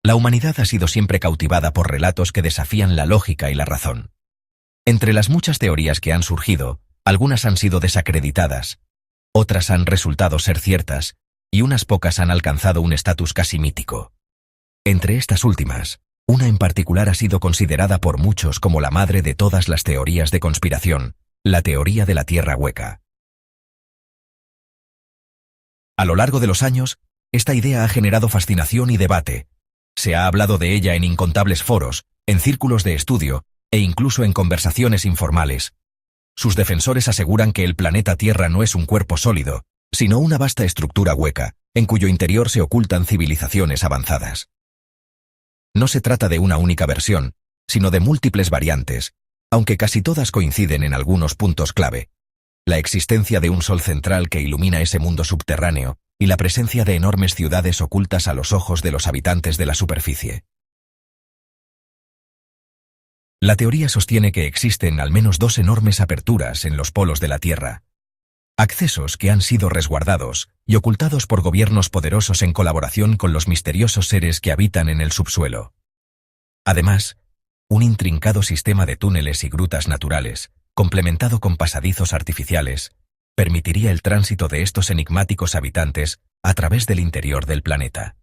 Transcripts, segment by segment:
La humanidad ha sido siempre cautivada por relatos que desafían la lógica y la razón. Entre las muchas teorías que han surgido, algunas han sido desacreditadas, otras han resultado ser ciertas, y unas pocas han alcanzado un estatus casi mítico. Entre estas últimas, una en particular ha sido considerada por muchos como la madre de todas las teorías de conspiración, la teoría de la Tierra hueca. A lo largo de los años, esta idea ha generado fascinación y debate. Se ha hablado de ella en incontables foros, en círculos de estudio e incluso en conversaciones informales. Sus defensores aseguran que el planeta Tierra no es un cuerpo sólido, sino una vasta estructura hueca, en cuyo interior se ocultan civilizaciones avanzadas. No se trata de una única versión, sino de múltiples variantes, aunque casi todas coinciden en algunos puntos clave: la existencia de un sol central que ilumina ese mundo subterráneo y la presencia de enormes ciudades ocultas a los ojos de los habitantes de la superficie. La teoría sostiene que existen al menos dos enormes aperturas en los polos de la Tierra, accesos que han sido resguardados y ocultados por gobiernos poderosos en colaboración con los misteriosos seres que habitan en el subsuelo. Además, un intrincado sistema de túneles y grutas naturales, complementado con pasadizos artificiales, permitiría el tránsito de estos enigmáticos habitantes a través del interior del planeta.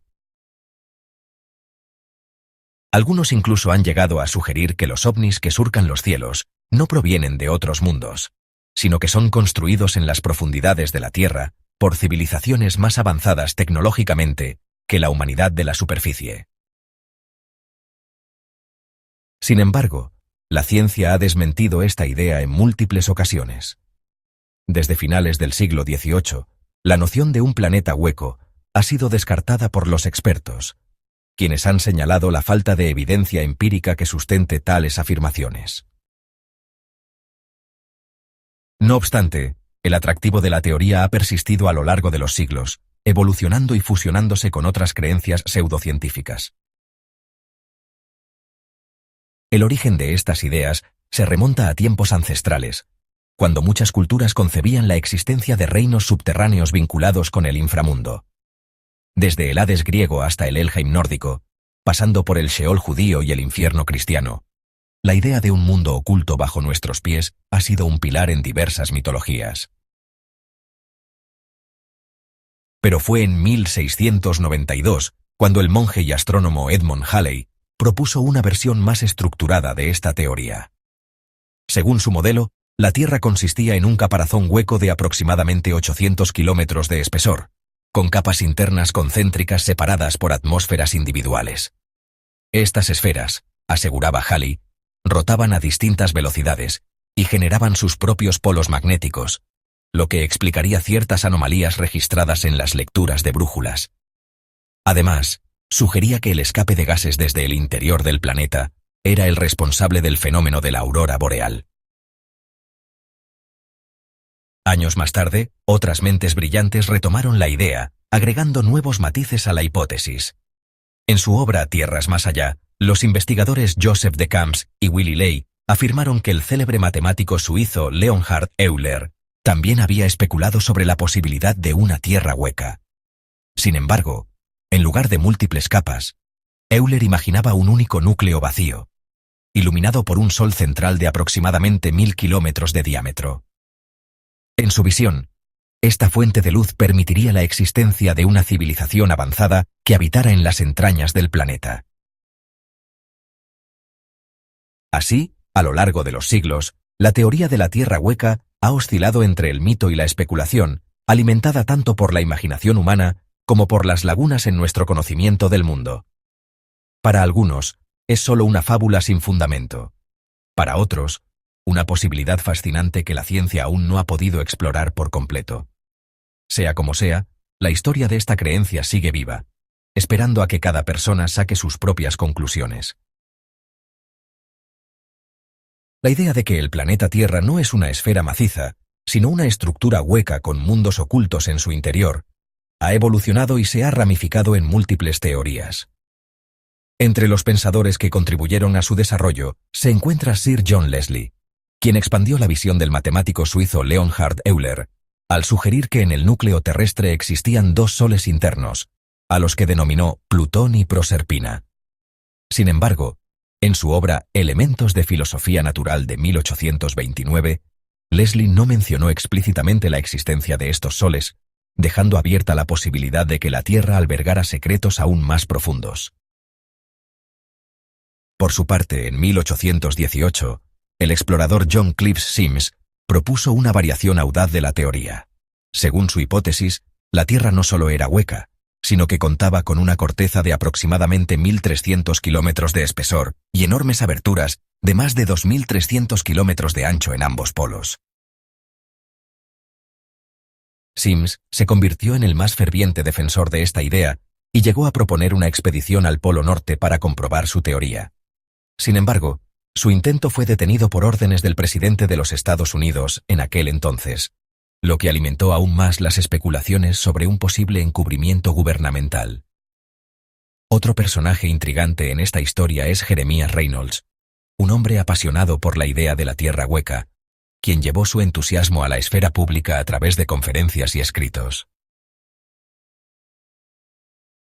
Algunos incluso han llegado a sugerir que los ovnis que surcan los cielos no provienen de otros mundos, sino que son construidos en las profundidades de la Tierra por civilizaciones más avanzadas tecnológicamente que la humanidad de la superficie. Sin embargo, la ciencia ha desmentido esta idea en múltiples ocasiones. Desde finales del siglo XVIII, la noción de un planeta hueco ha sido descartada por los expertos, quienes han señalado la falta de evidencia empírica que sustente tales afirmaciones. No obstante, el atractivo de la teoría ha persistido a lo largo de los siglos, evolucionando y fusionándose con otras creencias pseudocientíficas. El origen de estas ideas se remonta a tiempos ancestrales, cuando muchas culturas concebían la existencia de reinos subterráneos vinculados con el inframundo. Desde el Hades griego hasta el Helheim nórdico, pasando por el Sheol judío y el infierno cristiano, la idea de un mundo oculto bajo nuestros pies ha sido un pilar en diversas mitologías. Pero fue en 1692 cuando el monje y astrónomo Edmund Halley propuso una versión más estructurada de esta teoría. Según su modelo, la Tierra consistía en un caparazón hueco de aproximadamente 800 kilómetros de espesor, con capas internas concéntricas separadas por atmósferas individuales. Estas esferas, aseguraba Halley, rotaban a distintas velocidades y generaban sus propios polos magnéticos, lo que explicaría ciertas anomalías registradas en las lecturas de brújulas. Además, sugería que el escape de gases desde el interior del planeta era el responsable del fenómeno de la aurora boreal. Años más tarde, otras mentes brillantes retomaron la idea, agregando nuevos matices a la hipótesis. En su obra Tierras más allá, los investigadores Joseph de Camps y Willy Ley afirmaron que el célebre matemático suizo Leonhard Euler también había especulado sobre la posibilidad de una Tierra hueca. Sin embargo, en lugar de múltiples capas, Euler imaginaba un único núcleo vacío, iluminado por un sol central de aproximadamente 1000 kilómetros de diámetro. En su visión, esta fuente de luz permitiría la existencia de una civilización avanzada que habitara en las entrañas del planeta. Así, a lo largo de los siglos, la teoría de la Tierra hueca ha oscilado entre el mito y la especulación, alimentada tanto por la imaginación humana como por las lagunas en nuestro conocimiento del mundo. Para algunos, es solo una fábula sin fundamento. Para otros, una posibilidad fascinante que la ciencia aún no ha podido explorar por completo. Sea como sea, la historia de esta creencia sigue viva, esperando a que cada persona saque sus propias conclusiones. La idea de que el planeta Tierra no es una esfera maciza, sino una estructura hueca con mundos ocultos en su interior, ha evolucionado y se ha ramificado en múltiples teorías. Entre los pensadores que contribuyeron a su desarrollo se encuentra Sir John Leslie, quien expandió la visión del matemático suizo Leonhard Euler, al sugerir que en el núcleo terrestre existían dos soles internos, a los que denominó Plutón y Proserpina, Sin embargo, en su obra Elementos de Filosofía Natural de 1829, Leslie no mencionó explícitamente la existencia de estos soles, dejando abierta la posibilidad de que la Tierra albergara secretos aún más profundos. Por su parte, en 1818, el explorador John Cleves Sims propuso una variación audaz de la teoría. Según su hipótesis, la Tierra no solo era hueca, sino que contaba con una corteza de aproximadamente 1.300 kilómetros de espesor y enormes aberturas de más de 2.300 kilómetros de ancho en ambos polos. Sims se convirtió en el más ferviente defensor de esta idea y llegó a proponer una expedición al Polo Norte para comprobar su teoría. Sin embargo, su intento fue detenido por órdenes del presidente de los Estados Unidos en aquel entonces, lo que alimentó aún más las especulaciones sobre un posible encubrimiento gubernamental. Otro personaje intrigante en esta historia es Jeremiah Reynolds, un hombre apasionado por la idea de la Tierra hueca, quien llevó su entusiasmo a la esfera pública a través de conferencias y escritos.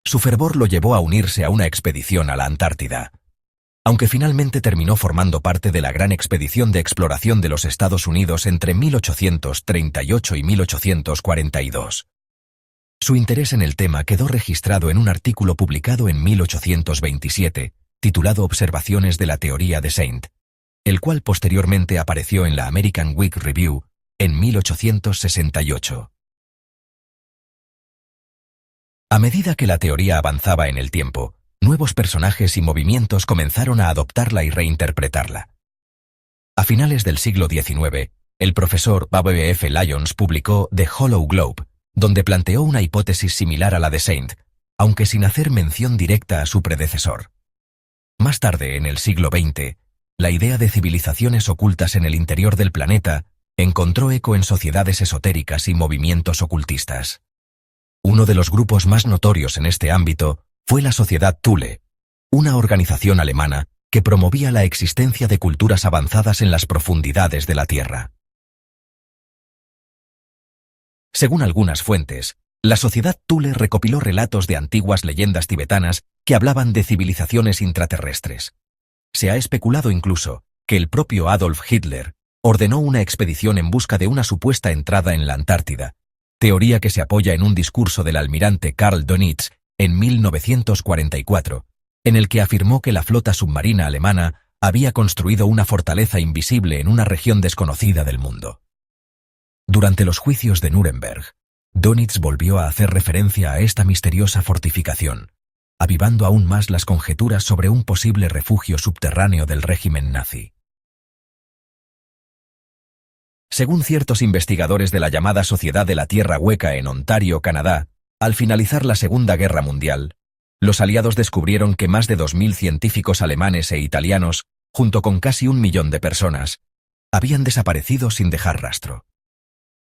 Su fervor lo llevó a unirse a una expedición a la Antártida, aunque finalmente terminó formando parte de la gran expedición de exploración de los Estados Unidos entre 1838 y 1842. Su interés en el tema quedó registrado en un artículo publicado en 1827, titulado Observaciones de la teoría de Saint, el cual posteriormente apareció en la American Week Review en 1868. A medida que la teoría avanzaba en el tiempo, nuevos personajes y movimientos comenzaron a adoptarla y reinterpretarla. A finales del siglo XIX, el profesor W. F. Lyons publicó The Hollow Globe, donde planteó una hipótesis similar a la de Saint, aunque sin hacer mención directa a su predecesor. Más tarde, en el siglo XX, la idea de civilizaciones ocultas en el interior del planeta encontró eco en sociedades esotéricas y movimientos ocultistas. Uno de los grupos más notorios en este ámbito fue la Sociedad Thule, una organización alemana que promovía la existencia de culturas avanzadas en las profundidades de la Tierra. Según algunas fuentes, la Sociedad Thule recopiló relatos de antiguas leyendas tibetanas que hablaban de civilizaciones intraterrestres. Se ha especulado incluso que el propio Adolf Hitler ordenó una expedición en busca de una supuesta entrada en la Antártida, teoría que se apoya en un discurso del almirante Karl Dönitz en 1944, en el que afirmó que la flota submarina alemana había construido una fortaleza invisible en una región desconocida del mundo. Durante los juicios de Nuremberg, Dönitz volvió a hacer referencia a esta misteriosa fortificación, avivando aún más las conjeturas sobre un posible refugio subterráneo del régimen nazi. Según ciertos investigadores de la llamada Sociedad de la Tierra Hueca en Ontario, Canadá, al finalizar la Segunda Guerra Mundial, los aliados descubrieron que más de 2.000 científicos alemanes e italianos, junto con casi 1 millón de personas, habían desaparecido sin dejar rastro.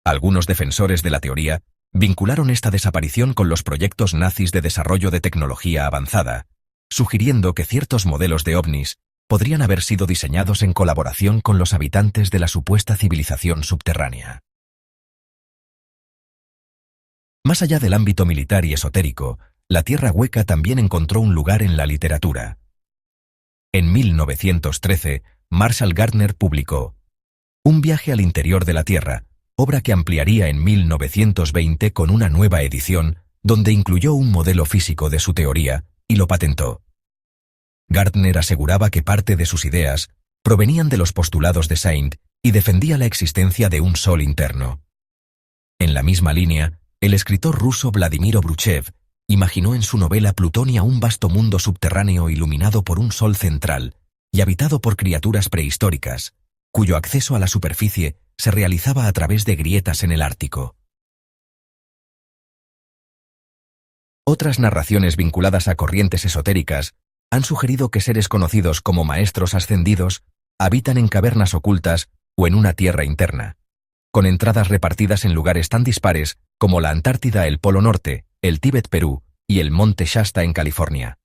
Algunos defensores de la teoría vincularon esta desaparición con los proyectos nazis de desarrollo de tecnología avanzada, sugiriendo que ciertos modelos de ovnis podrían haber sido diseñados en colaboración con los habitantes de la supuesta civilización subterránea. Más allá del ámbito militar y esotérico, la Tierra Hueca también encontró un lugar en la literatura. En 1913, Marshall Gardner publicó Un viaje al interior de la Tierra, obra que ampliaría en 1920 con una nueva edición, donde incluyó un modelo físico de su teoría y lo patentó. Gardner aseguraba que parte de sus ideas provenían de los postulados de Saint y defendía la existencia de un sol interno. En la misma línea, el escritor ruso Vladimir Obruchev imaginó en su novela Plutonia un vasto mundo subterráneo iluminado por un sol central y habitado por criaturas prehistóricas, cuyo acceso a la superficie se realizaba a través de grietas en el Ártico. Otras narraciones vinculadas a corrientes esotéricas han sugerido que seres conocidos como maestros ascendidos habitan en cavernas ocultas o en una tierra interna, con entradas repartidas en lugares tan dispares como la Antártida, el Polo Norte, el Tíbet, Perú y el Monte Shasta en California.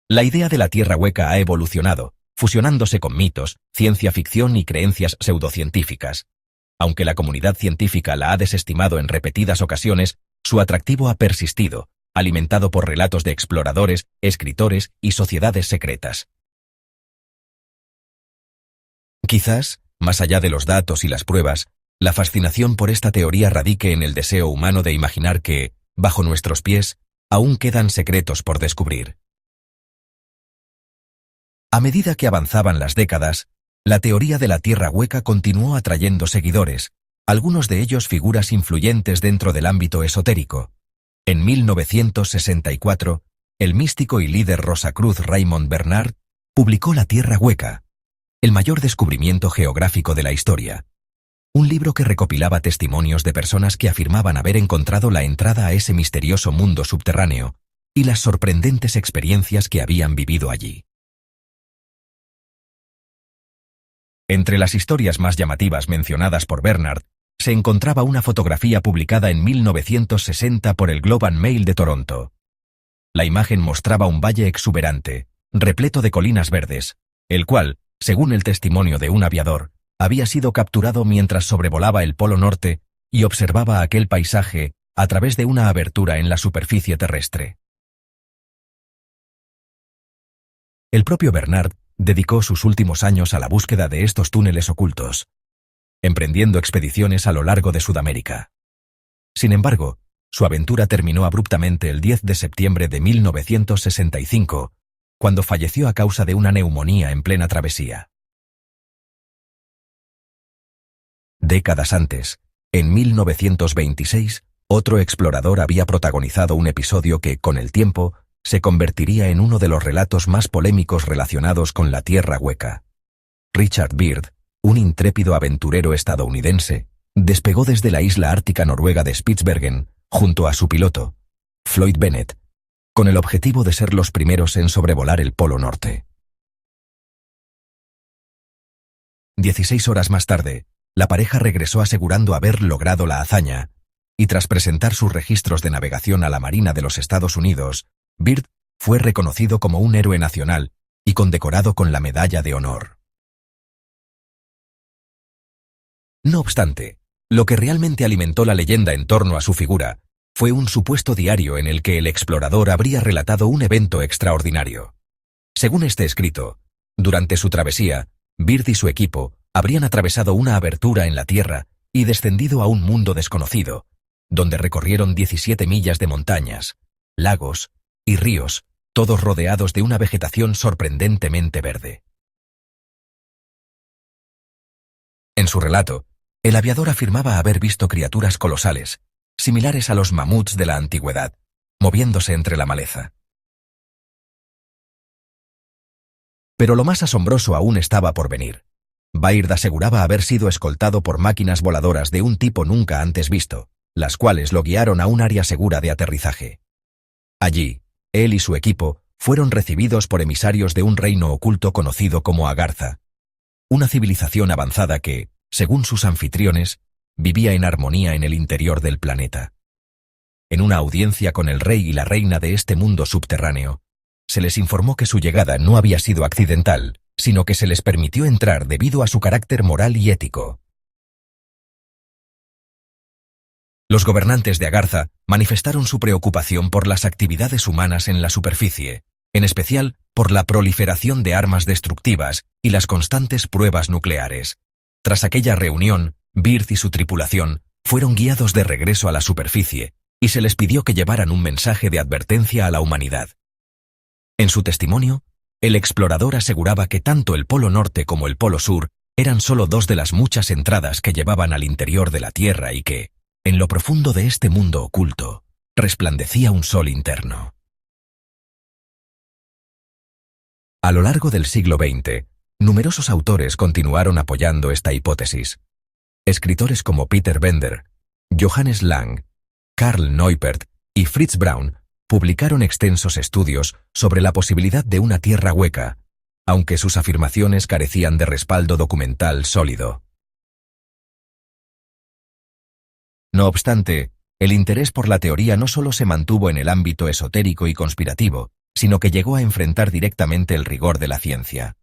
La idea de la Tierra Hueca ha evolucionado, fusionándose con mitos, ciencia ficción y creencias pseudocientíficas. Aunque la comunidad científica la ha desestimado en repetidas ocasiones, su atractivo ha persistido, alimentado por relatos de exploradores, escritores y sociedades secretas. Quizás, más allá de los datos y las pruebas, la fascinación por esta teoría radique en el deseo humano de imaginar que, bajo nuestros pies, aún quedan secretos por descubrir. A medida que avanzaban las décadas, la teoría de la Tierra hueca continuó atrayendo seguidores, algunos de ellos figuras influyentes dentro del ámbito esotérico. En 1964, el místico y líder Rosacruz Raymond Bernard publicó La Tierra hueca, el mayor descubrimiento geográfico de la historia. Un libro que recopilaba testimonios de personas que afirmaban haber encontrado la entrada a ese misterioso mundo subterráneo y las sorprendentes experiencias que habían vivido allí. Entre las historias más llamativas mencionadas por Bernard, se encontraba una fotografía publicada en 1960 por el Globe and Mail de Toronto. La imagen mostraba un valle exuberante, repleto de colinas verdes, el cual, según el testimonio de un aviador, había sido capturado mientras sobrevolaba el Polo Norte y observaba aquel paisaje a través de una abertura en la superficie terrestre. El propio Bernard dedicó sus últimos años a la búsqueda de estos túneles ocultos, emprendiendo expediciones a lo largo de Sudamérica. Sin embargo, su aventura terminó abruptamente el 10 de septiembre de 1965, cuando falleció a causa de una neumonía en plena travesía. Décadas antes, en 1926, otro explorador había protagonizado un episodio que, con el tiempo, se convertiría en uno de los relatos más polémicos relacionados con la Tierra hueca. Richard Byrd, un intrépido aventurero estadounidense, despegó desde la isla ártica noruega de Spitsbergen, junto a su piloto, Floyd Bennett, con el objetivo de ser los primeros en sobrevolar el Polo Norte. 16 horas más tarde, la pareja regresó asegurando haber logrado la hazaña, y tras presentar sus registros de navegación a la Marina de los Estados Unidos, Byrd fue reconocido como un héroe nacional y condecorado con la Medalla de Honor. No obstante, lo que realmente alimentó la leyenda en torno a su figura fue un supuesto diario en el que el explorador habría relatado un evento extraordinario. Según este escrito, durante su travesía, Byrd y su equipo habrían atravesado una abertura en la Tierra y descendido a un mundo desconocido, donde recorrieron 17 millas de montañas, lagos y ríos, todos rodeados de una vegetación sorprendentemente verde. En su relato, el aviador afirmaba haber visto criaturas colosales, similares a los mamuts de la antigüedad, moviéndose entre la maleza. Pero lo más asombroso aún estaba por venir. Byrd aseguraba haber sido escoltado por máquinas voladoras de un tipo nunca antes visto, las cuales lo guiaron a un área segura de aterrizaje. Allí, él y su equipo fueron recibidos por emisarios de un reino oculto conocido como Agartha, una civilización avanzada que, según sus anfitriones, vivía en armonía en el interior del planeta. En una audiencia con el rey y la reina de este mundo subterráneo, se les informó que su llegada no había sido accidental, sino que se les permitió entrar debido a su carácter moral y ético. Los gobernantes de Agartha manifestaron su preocupación por las actividades humanas en la superficie, en especial por la proliferación de armas destructivas y las constantes pruebas nucleares. Tras aquella reunión, Byrd y su tripulación fueron guiados de regreso a la superficie y se les pidió que llevaran un mensaje de advertencia a la humanidad. En su testimonio, el explorador aseguraba que tanto el Polo Norte como el Polo Sur eran solo dos de las muchas entradas que llevaban al interior de la Tierra y que, en lo profundo de este mundo oculto, resplandecía un sol interno. A lo largo del siglo XX, numerosos autores continuaron apoyando esta hipótesis. Escritores como Peter Bender, Johannes Lang, Karl Neupert y Fritz Braun publicaron extensos estudios sobre la posibilidad de una Tierra hueca, aunque sus afirmaciones carecían de respaldo documental sólido. No obstante, el interés por la teoría no solo se mantuvo en el ámbito esotérico y conspirativo, sino que llegó a enfrentar directamente el rigor de la ciencia.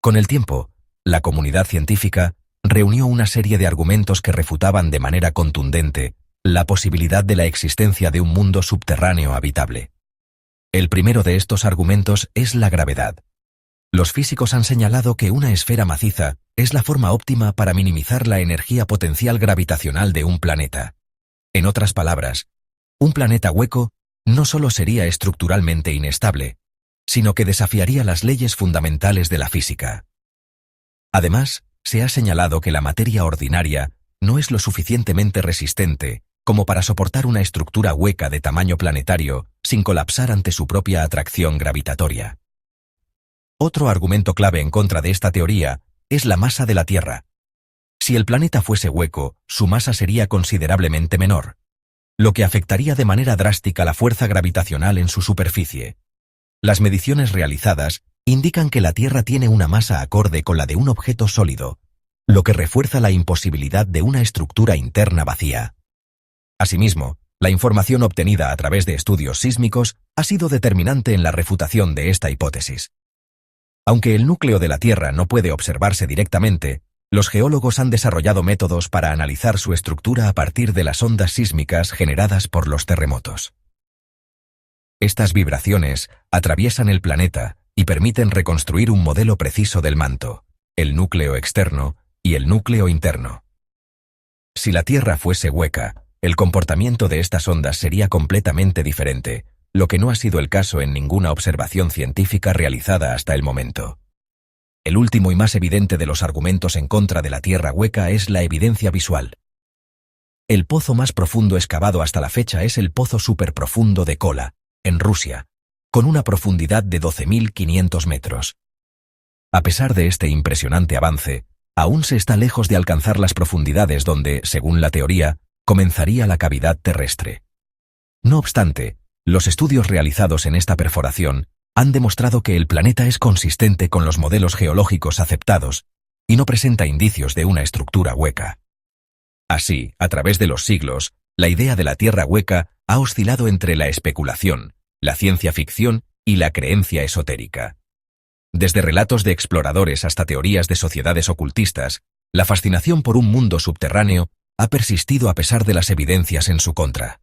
Con el tiempo, la comunidad científica reunió una serie de argumentos que refutaban de manera contundente la posibilidad de la existencia de un mundo subterráneo habitable. El primero de estos argumentos es la gravedad. Los físicos han señalado que una esfera maciza es la forma óptima para minimizar la energía potencial gravitacional de un planeta. En otras palabras, un planeta hueco no solo sería estructuralmente inestable, sino que desafiaría las leyes fundamentales de la física. Además, se ha señalado que la materia ordinaria no es lo suficientemente resistente como para soportar una estructura hueca de tamaño planetario sin colapsar ante su propia atracción gravitatoria. Otro argumento clave en contra de esta teoría es la masa de la Tierra. Si el planeta fuese hueco, su masa sería considerablemente menor, lo que afectaría de manera drástica la fuerza gravitacional en su superficie. Las mediciones realizadas indican que la Tierra tiene una masa acorde con la de un objeto sólido, lo que refuerza la imposibilidad de una estructura interna vacía. Asimismo, la información obtenida a través de estudios sísmicos ha sido determinante en la refutación de esta hipótesis. Aunque el núcleo de la Tierra no puede observarse directamente, los geólogos han desarrollado métodos para analizar su estructura a partir de las ondas sísmicas generadas por los terremotos. Estas vibraciones atraviesan el planeta y permiten reconstruir un modelo preciso del manto, el núcleo externo y el núcleo interno. Si la Tierra fuese hueca, el comportamiento de estas ondas sería completamente diferente, lo que no ha sido el caso en ninguna observación científica realizada hasta el momento. El último y más evidente de los argumentos en contra de la Tierra hueca es la evidencia visual. El pozo más profundo excavado hasta la fecha es el pozo superprofundo de Kola, en Rusia, con una profundidad de 12.500 metros. A pesar de este impresionante avance, aún se está lejos de alcanzar las profundidades donde, según la teoría, comenzaría la cavidad terrestre. No obstante, los estudios realizados en esta perforación han demostrado que el planeta es consistente con los modelos geológicos aceptados y no presenta indicios de una estructura hueca. Así, a través de los siglos, la idea de la Tierra hueca ha oscilado entre la especulación, la ciencia ficción y la creencia esotérica. Desde relatos de exploradores hasta teorías de sociedades ocultistas, la fascinación por un mundo subterráneo ha persistido a pesar de las evidencias en su contra.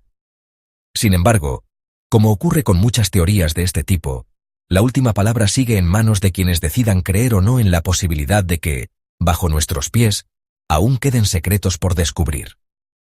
Sin embargo, como ocurre con muchas teorías de este tipo, la última palabra sigue en manos de quienes decidan creer o no en la posibilidad de que, bajo nuestros pies, aún queden secretos por descubrir.